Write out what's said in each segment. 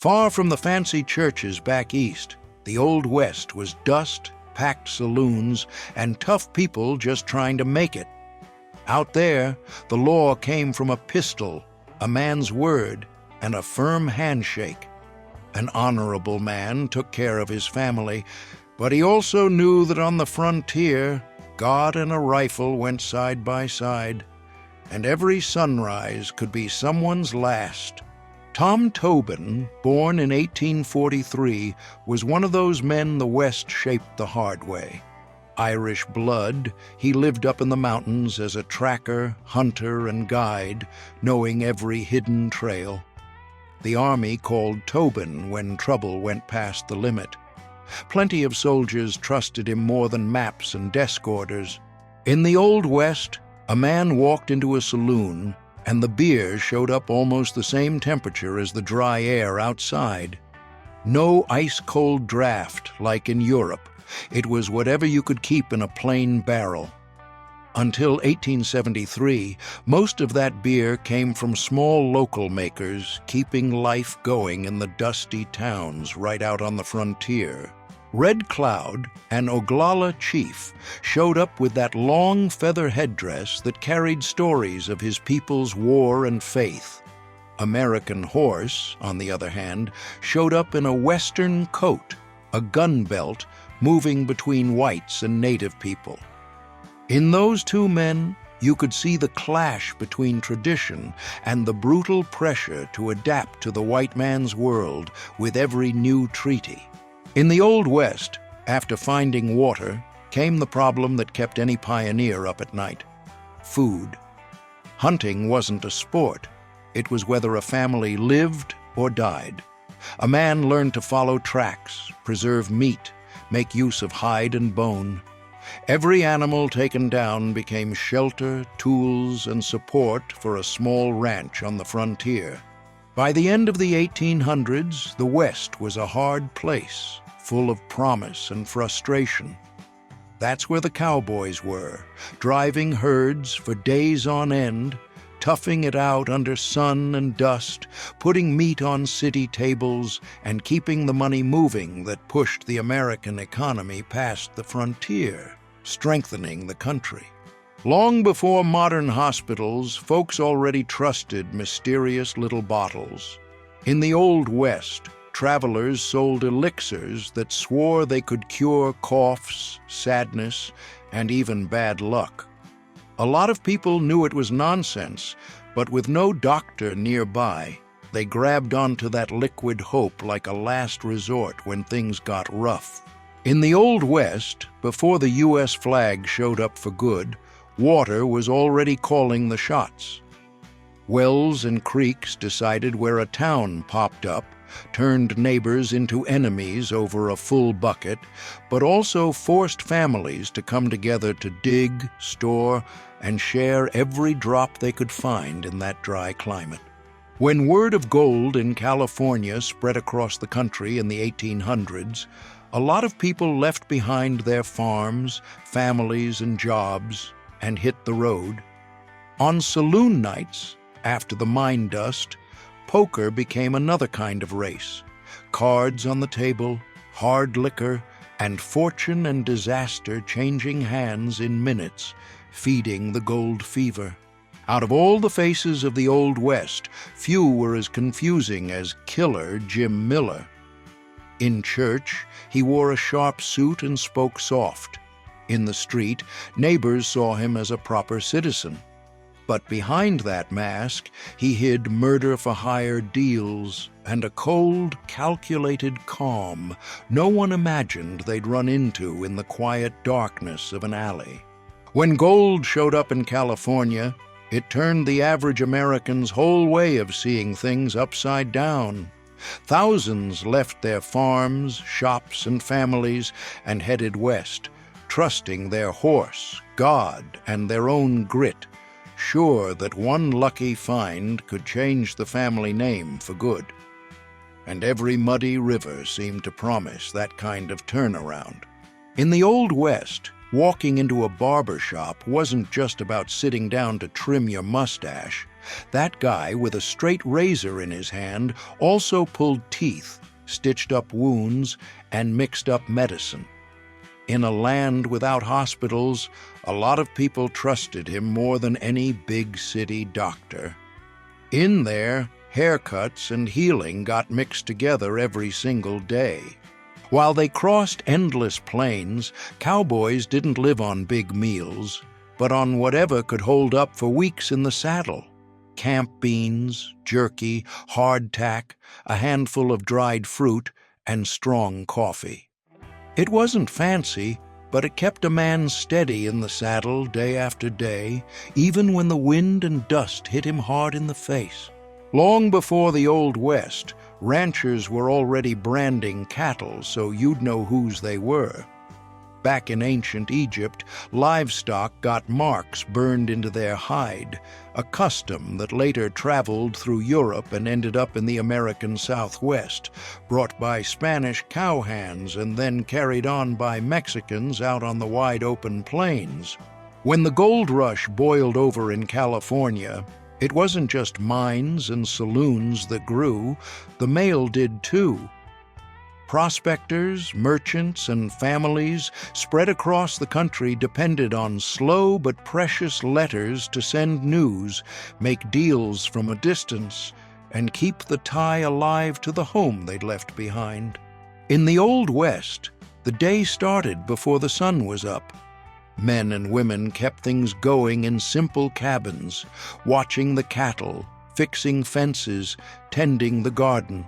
Far from the fancy churches back east, the Old West was dust, packed saloons, and tough people just trying to make it. Out there, the law came from a pistol, a man's word, and a firm handshake. An honorable man took care of his family, but he also knew that on the frontier, God and a rifle went side by side, and every sunrise could be someone's last. Tom Tobin, born in 1843, was one of those men the West shaped the hard way. Irish blood, he lived up in the mountains as a tracker, hunter, and guide, knowing every hidden trail. The army called Tobin when trouble went past the limit. Plenty of soldiers trusted him more than maps and desk orders. In the Old West, a man walked into a saloon, and the beer showed up almost the same temperature as the dry air outside. No ice-cold draft like in Europe. It was whatever you could keep in a plain barrel. Until 1873, most of that beer came from small local makers, keeping life going in the dusty towns right out on the frontier. Red Cloud, an Oglala chief, showed up with that long feather headdress that carried stories of his people's war and faith. American Horse, on the other hand, showed up in a western coat, a gun belt, moving between whites and native people. In those two men, you could see the clash between tradition and the brutal pressure to adapt to the white man's world with every new treaty. In the Old West, after finding water, came the problem that kept any pioneer up at night: food. Hunting wasn't a sport. It was whether a family lived or died. A man learned to follow tracks, preserve meat, make use of hide and bone. Every animal taken down became shelter, tools, and support for a small ranch on the frontier. By the end of the 1800s, the West was a hard place, full of promise and frustration. That's where the Cowboys were, driving herds for days on end, toughing it out under sun and dust, putting meat on city tables, and keeping the money moving that pushed the American economy past the frontier, strengthening the country. Long before modern hospitals, folks already trusted mysterious little bottles. In the Old West, travelers sold elixirs that swore they could cure coughs, sadness, and even bad luck. A lot of people knew it was nonsense, but with no doctor nearby, they grabbed onto that liquid hope like a last resort when things got rough. In the Old West, before the U.S. flag showed up for good, water was already calling the shots. Wells and creeks decided where a town popped up, turned neighbors into enemies over a full bucket, but also forced families to come together to dig, store, and share every drop they could find in that dry climate. When word of gold in California spread across the country in the 1800s, a lot of people left behind their farms, families, and jobs and hit the road. On saloon nights, after the mine dust, poker became another kind of race. Cards on the table, hard liquor, and fortune and disaster changing hands in minutes, feeding the gold fever. Out of all the faces of the Old West, few were as confusing as Killer Jim Miller. In church, he wore a sharp suit and spoke soft. In the street, neighbors saw him as a proper citizen. But behind that mask, he hid murder-for-hire deals and a cold, calculated calm no one imagined they'd run into in the quiet darkness of an alley. When gold showed up in California, it turned the average American's whole way of seeing things upside down. Thousands left their farms, shops, and families and headed west, trusting their horse, God, and their own grit, sure that one lucky find could change the family name for good. And every muddy river seemed to promise that kind of turnaround. In the Old West, Walking into a barber shop wasn't just about sitting down to trim your mustache. That guy with a straight razor in his hand also pulled teeth, stitched up wounds, and mixed up medicine. In a land without hospitals, a lot of people trusted him more than any big city doctor. In there, haircuts and healing got mixed together every single day. While they crossed endless plains, cowboys didn't live on big meals, but on whatever could hold up for weeks in the saddle. Camp beans, jerky, hardtack, a handful of dried fruit, and strong coffee. It wasn't fancy, but it kept a man steady in the saddle day after day, even when the wind and dust hit him hard in the face. Long before the Old West, ranchers were already branding cattle so you'd know whose they were. Back in ancient Egypt, livestock got marks burned into their hide, a custom that later traveled through Europe and ended up in the American Southwest, brought by Spanish cowhands and then carried on by Mexicans out on the wide-open plains. When the gold rush boiled over in California, it wasn't just mines and saloons that grew, the mail did too. Prospectors, merchants, and families spread across the country depended on slow but precious letters to send news, make deals from a distance, and keep the tie alive to the home they'd left behind. In the Old West, the day started before the sun was up. Men and women kept things going in simple cabins, watching the cattle, fixing fences, tending the garden.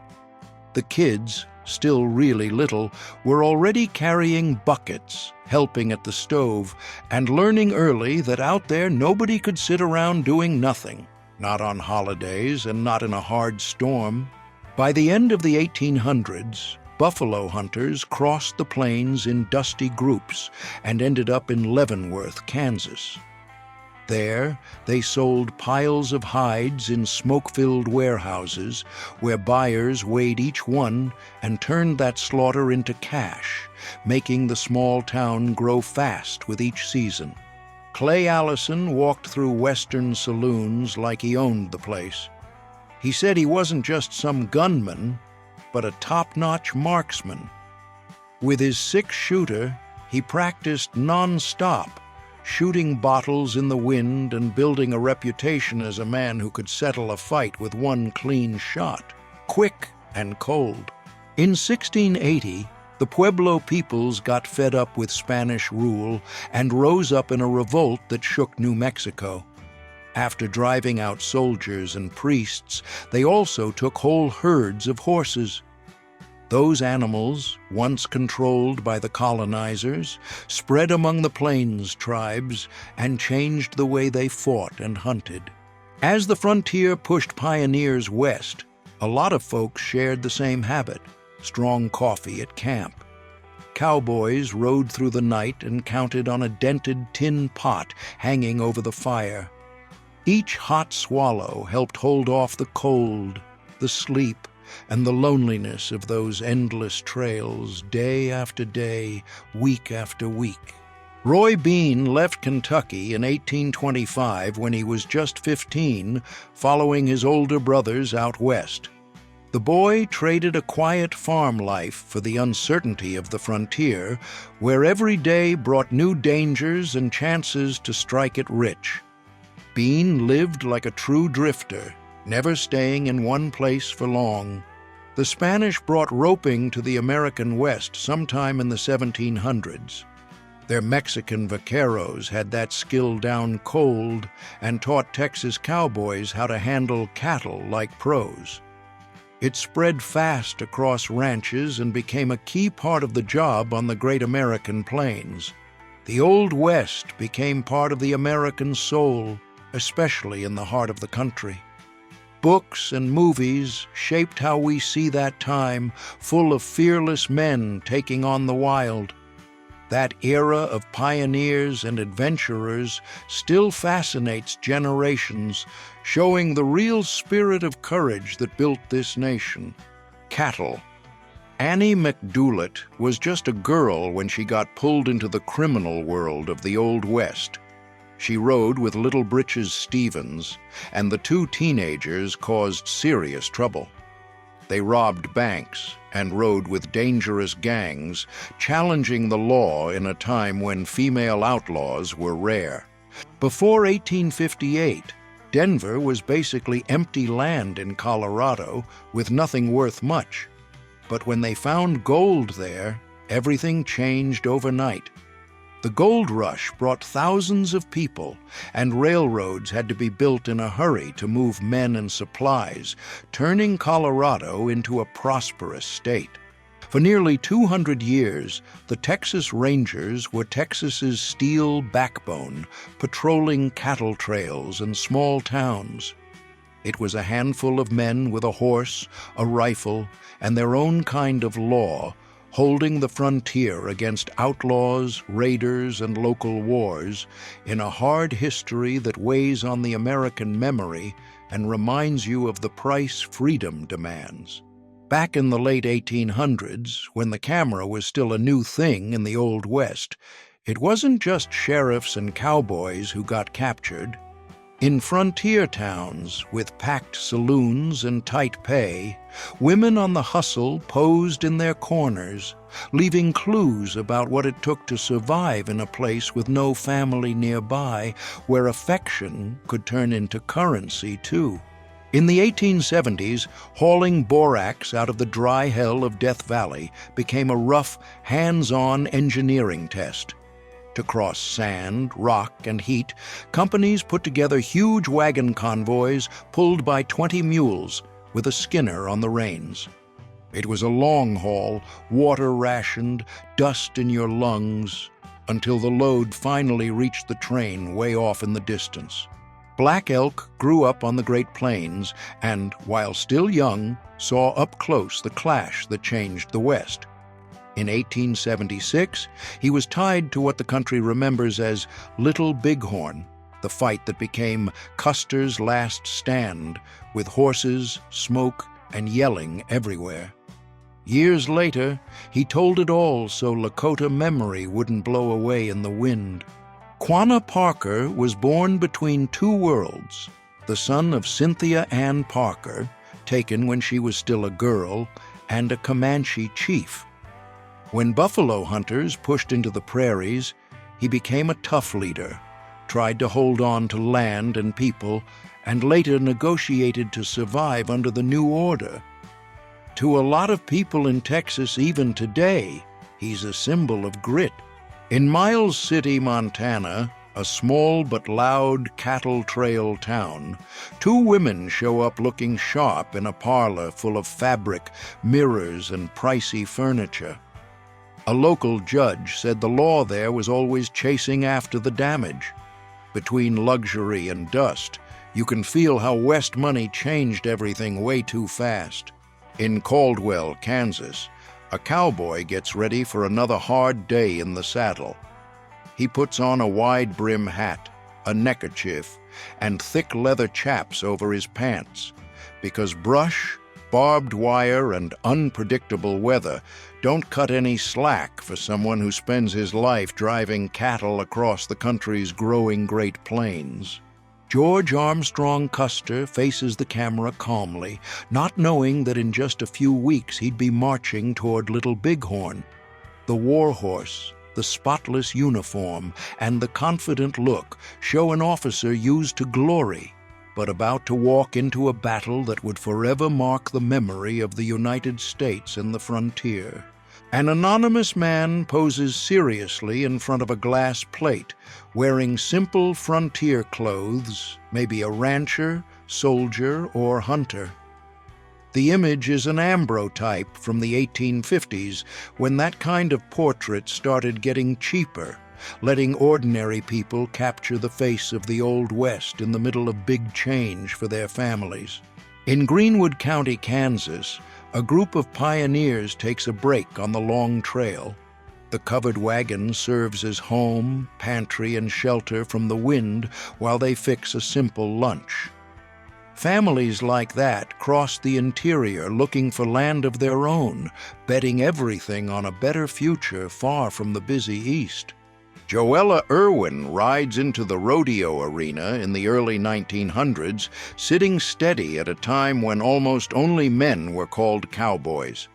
The kids, still really little, were already carrying buckets, helping at the stove, and learning early that out there nobody could sit around doing nothing, not on holidays and not in a hard storm. By the end of the 1800s, buffalo hunters crossed the plains in dusty groups and ended up in Leavenworth, Kansas. There, they sold piles of hides in smoke-filled warehouses where buyers weighed each one and turned that slaughter into cash, making the small town grow fast with each season. Clay Allison walked through Western saloons like he owned the place. He said he wasn't just some gunman, but a top-notch marksman. With his six-shooter, he practiced non-stop, shooting bottles in the wind and building a reputation as a man who could settle a fight with one clean shot, quick and cold. In 1680, the Pueblo peoples got fed up with Spanish rule and rose up in a revolt that shook New Mexico. After driving out soldiers and priests, they also took whole herds of horses. Those animals, once controlled by the colonizers, spread among the plains tribes and changed the way they fought and hunted. As the frontier pushed pioneers west, a lot of folks shared the same habit: strong coffee at camp. Cowboys rode through the night and counted on a dented tin pot hanging over the fire. Each hot swallow helped hold off the cold, the sleep, and the loneliness of those endless trails, day after day, week after week. Roy Bean left Kentucky in 1825 when he was just 15, following his older brothers out west. The boy traded a quiet farm life for the uncertainty of the frontier, where every day brought new dangers and chances to strike it rich. Bean lived like a true drifter, never staying in one place for long. The Spanish brought roping to the American West sometime in the 1700s. Their Mexican vaqueros had that skill down cold and taught Texas cowboys how to handle cattle like pros. It spread fast across ranches and became a key part of the job on the Great American Plains. The Old West became part of the American soul, especially in the heart of the country. Books and movies shaped how we see that time, full of fearless men taking on the wild. That era of pioneers and adventurers still fascinates generations, showing the real spirit of courage that built this nation: cattle. Annie McDoulet was just a girl when she got pulled into the criminal world of the Old West. She rode with Little Britches Stevens, and the two teenagers caused serious trouble. They robbed banks and rode with dangerous gangs, challenging the law in a time when female outlaws were rare. Before 1858, Denver was basically empty land in Colorado with nothing worth much. But when they found gold there, everything changed overnight. The gold rush brought thousands of people, and railroads had to be built in a hurry to move men and supplies, turning Colorado into a prosperous state. For nearly 200 years, the Texas Rangers were Texas's steel backbone, patrolling cattle trails and small towns. It was a handful of men with a horse, a rifle, and their own kind of law, holding the frontier against outlaws, raiders, and local wars in a hard history that weighs on the American memory and reminds you of the price freedom demands. Back in the late 1800s, when the camera was still a new thing in the Old West, it wasn't just sheriffs and cowboys who got captured. In frontier towns, with packed saloons and tight pay, women on the hustle posed in their corners, leaving clues about what it took to survive in a place with no family nearby, where affection could turn into currency, too. In the 1870s, hauling borax out of the dry hell of Death Valley became a rough, hands-on engineering test. To cross sand, rock, and heat, companies put together huge wagon convoys pulled by 20 mules with a skinner on the reins. It was a long haul, water-rationed, dust in your lungs, until the load finally reached the train way off in the distance. Black Elk grew up on the Great Plains and, while still young, saw up close the clash that changed the West. In 1876, he was tied to what the country remembers as Little Bighorn, the fight that became Custer's last stand, with horses, smoke, and yelling everywhere. Years later, he told it all so Lakota memory wouldn't blow away in the wind. Quanah Parker was born between two worlds, the son of Cynthia Ann Parker, taken when she was still a girl, and a Comanche chief. When buffalo hunters pushed into the prairies, he became a tough leader, tried to hold on to land and people, and later negotiated to survive under the new order. To a lot of people in Texas even today, he's a symbol of grit. In Miles City, Montana, a small but loud cattle trail town, two women show up looking sharp in a parlor full of fabric, mirrors, and pricey furniture. A local judge said the law there was always chasing after the damage. Between luxury and dust, you can feel how West money changed everything way too fast. In Caldwell, Kansas, a cowboy gets ready for another hard day in the saddle. He puts on a wide-brim hat, a neckerchief, and thick leather chaps over his pants, because brush, barbed wire, and unpredictable weather don't cut any slack for someone who spends his life driving cattle across the country's growing Great Plains. George Armstrong Custer faces the camera calmly, not knowing that in just a few weeks he'd be marching toward Little Bighorn. The war horse, the spotless uniform, and the confident look show an officer used to glory, but about to walk into a battle that would forever mark the memory of the United States and the frontier. An anonymous man poses seriously in front of a glass plate, wearing simple frontier clothes, maybe a rancher, soldier, or hunter. The image is an ambrotype from the 1850s, when that kind of portrait started getting cheaper, letting ordinary people capture the face of the Old West in the middle of big change for their families. In Greenwood County, Kansas, a group of pioneers takes a break on the long trail. The covered wagon serves as home, pantry, and shelter from the wind while they fix a simple lunch. Families like that crossed the interior looking for land of their own, betting everything on a better future far from the busy East. Joella Irwin rides into the rodeo arena in the early 1900s, sitting steady at a time when almost only men were called cowboys.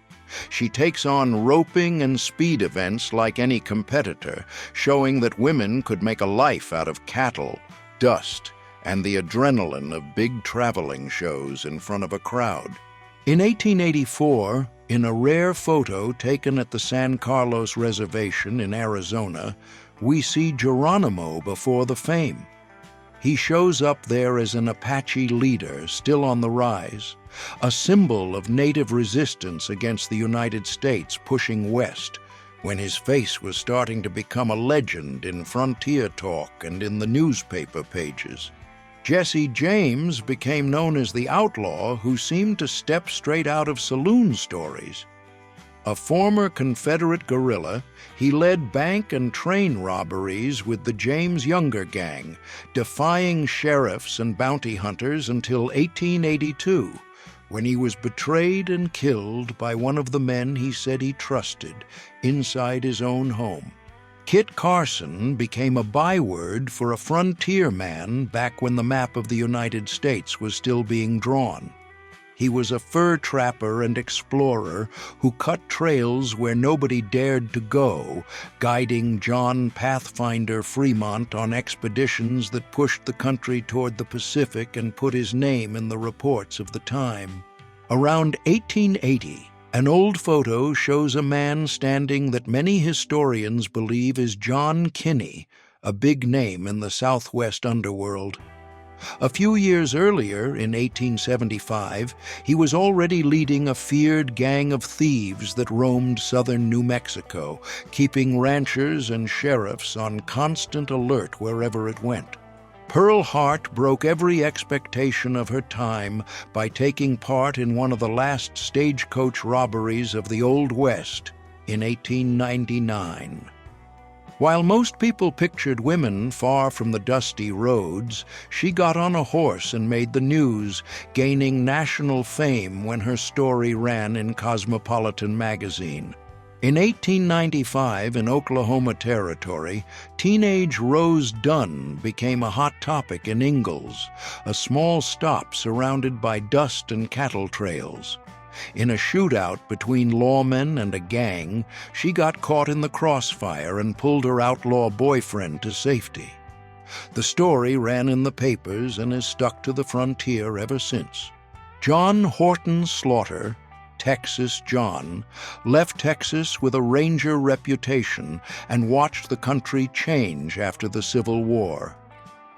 She takes on roping and speed events like any competitor, showing that women could make a life out of cattle, dust, and the adrenaline of big traveling shows in front of a crowd. In 1884, in a rare photo taken at the San Carlos Reservation in Arizona, we see Geronimo before the fame. He shows up there as an Apache leader still on the rise, a symbol of native resistance against the United States pushing west, when his face was starting to become a legend in frontier talk and in the newspaper pages. Jesse James became known as the Outlaw, who seemed to step straight out of saloon stories. A former Confederate guerrilla, he led bank and train robberies with the James Younger Gang, defying sheriffs and bounty hunters until 1882, when he was betrayed and killed by one of the men he said he trusted inside his own home. Kit Carson became a byword for a frontier man back when the map of the United States was still being drawn. He was a fur trapper and explorer who cut trails where nobody dared to go, guiding John Pathfinder Fremont on expeditions that pushed the country toward the Pacific and put his name in the reports of the time. Around 1880, an old photo shows a man standing that many historians believe is John Kinney, a big name in the Southwest underworld. A few years earlier, in 1875, he was already leading a feared gang of thieves that roamed southern New Mexico, keeping ranchers and sheriffs on constant alert wherever it went. Pearl Hart broke every expectation of her time by taking part in one of the last stagecoach robberies of the Old West in 1899. While most people pictured women far from the dusty roads, she got on a horse and made the news, gaining national fame when her story ran in Cosmopolitan magazine. In 1895, in Oklahoma Territory, teenage Rose Dunn became a hot topic in Ingalls, a small stop surrounded by dust and cattle trails. In a shootout between lawmen and a gang, she got caught in the crossfire and pulled her outlaw boyfriend to safety. The story ran in the papers and has stuck to the frontier ever since. John Horton Slaughter, Texas John, left Texas with a ranger reputation and watched the country change after the Civil War.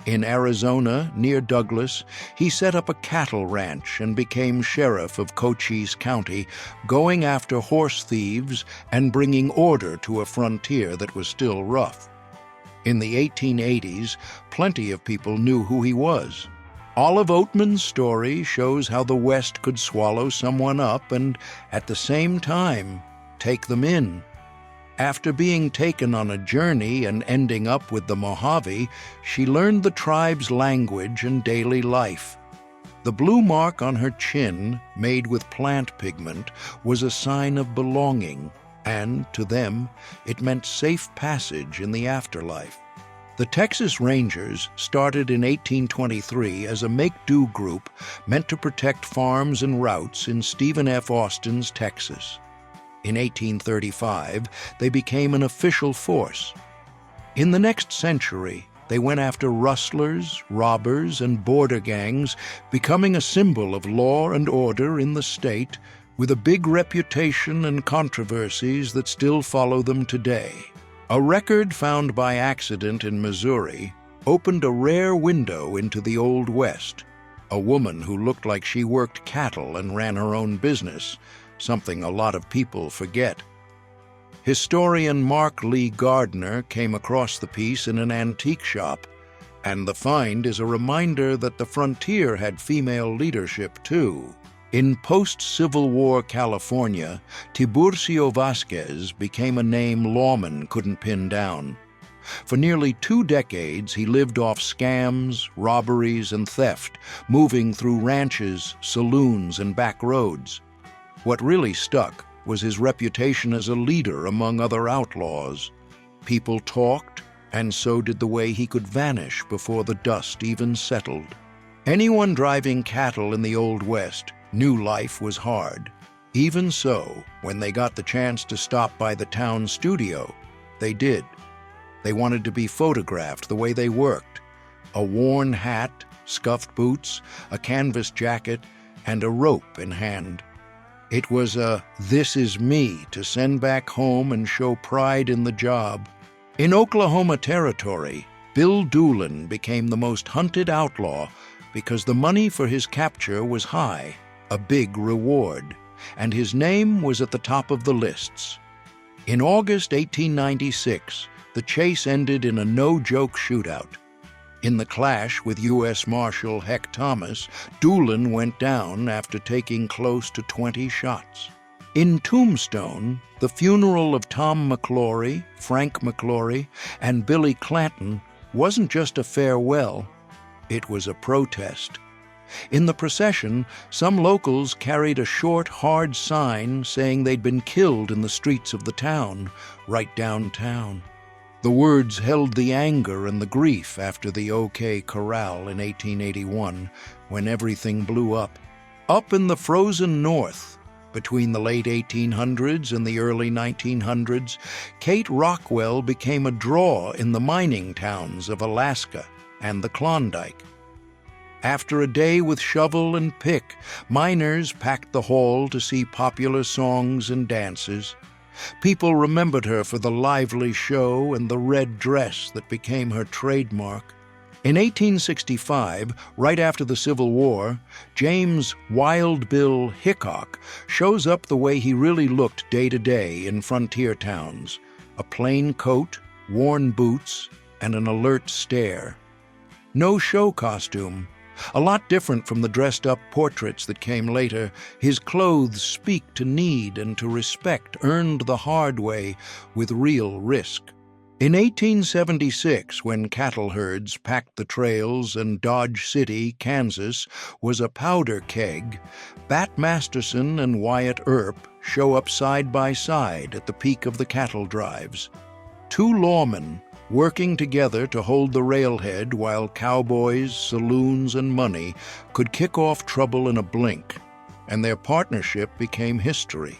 In Arizona, near Douglas, he set up a cattle ranch and became sheriff of Cochise County, going after horse thieves and bringing order to a frontier that was still rough. In the 1880s, plenty of people knew who he was. Olive Oatman's story shows how the West could swallow someone up and, at the same time, take them in. After being taken on a journey and ending up with the Mojave, she learned the tribe's language and daily life. The blue mark on her chin, made with plant pigment, was a sign of belonging, and, to them, it meant safe passage in the afterlife. The Texas Rangers started in 1823 as a make-do group meant to protect farms and routes in Stephen F. Austin's Texas. In 1835, they became an official force. In the next century, they went after rustlers, robbers, and border gangs, becoming a symbol of law and order in the state, with a big reputation and controversies that still follow them today. A record found by accident in Missouri opened a rare window into the Old West. A woman who looked like she worked cattle and ran her own business, something a lot of people forget. Historian Mark Lee Gardner came across the piece in an antique shop, and the find is a reminder that the frontier had female leadership too. In post-Civil War California, Tiburcio Vasquez became a name lawmen couldn't pin down. For nearly 2 decades, he lived off scams, robberies, and theft, moving through ranches, saloons, and back roads. What really stuck was his reputation as a leader among other outlaws. People talked, and so did the way he could vanish before the dust even settled. Anyone driving cattle in the Old West knew life was hard. Even so, when they got the chance to stop by the town studio, they did. They wanted to be photographed the way they worked. A worn hat, scuffed boots, a canvas jacket, and a rope in hand. It was a "this is me" to send back home and show pride in the job. In Oklahoma Territory, Bill Doolin became the most hunted outlaw because the money for his capture was high, a big reward, and his name was at the top of the lists. In August 1896, the chase ended in a no-joke shootout. In the clash with U.S. Marshal Heck Thomas, Doolin went down after taking close to 20 shots. In Tombstone, the funeral of Tom McClory, Frank McClory, and Billy Clanton wasn't just a farewell, it was a protest. In the procession, some locals carried a short, hard sign saying they'd been killed in the streets of the town, right downtown. The words held the anger and the grief after the OK Corral in 1881, when everything blew up. Up in the frozen north, between the late 1800s and the early 1900s, Kate Rockwell became a draw in the mining towns of Alaska and the Klondike. After a day with shovel and pick, miners packed the hall to see popular songs and dances. People remembered her for the lively show and the red dress that became her trademark. In 1865, right after the Civil War, James Wild Bill Hickok shows up the way he really looked day to day in frontier towns: a plain coat, worn boots, and an alert stare. No show costume. A lot different from the dressed-up portraits that came later, his clothes speak to need and to respect earned the hard way with real risk. In 1876, when cattle herds packed the trails and Dodge City, Kansas, was a powder keg, Bat Masterson and Wyatt Earp show up side by side at the peak of the cattle drives. 2 lawmen working together to hold the railhead while cowboys, saloons, and money could kick off trouble in a blink, and their partnership became history.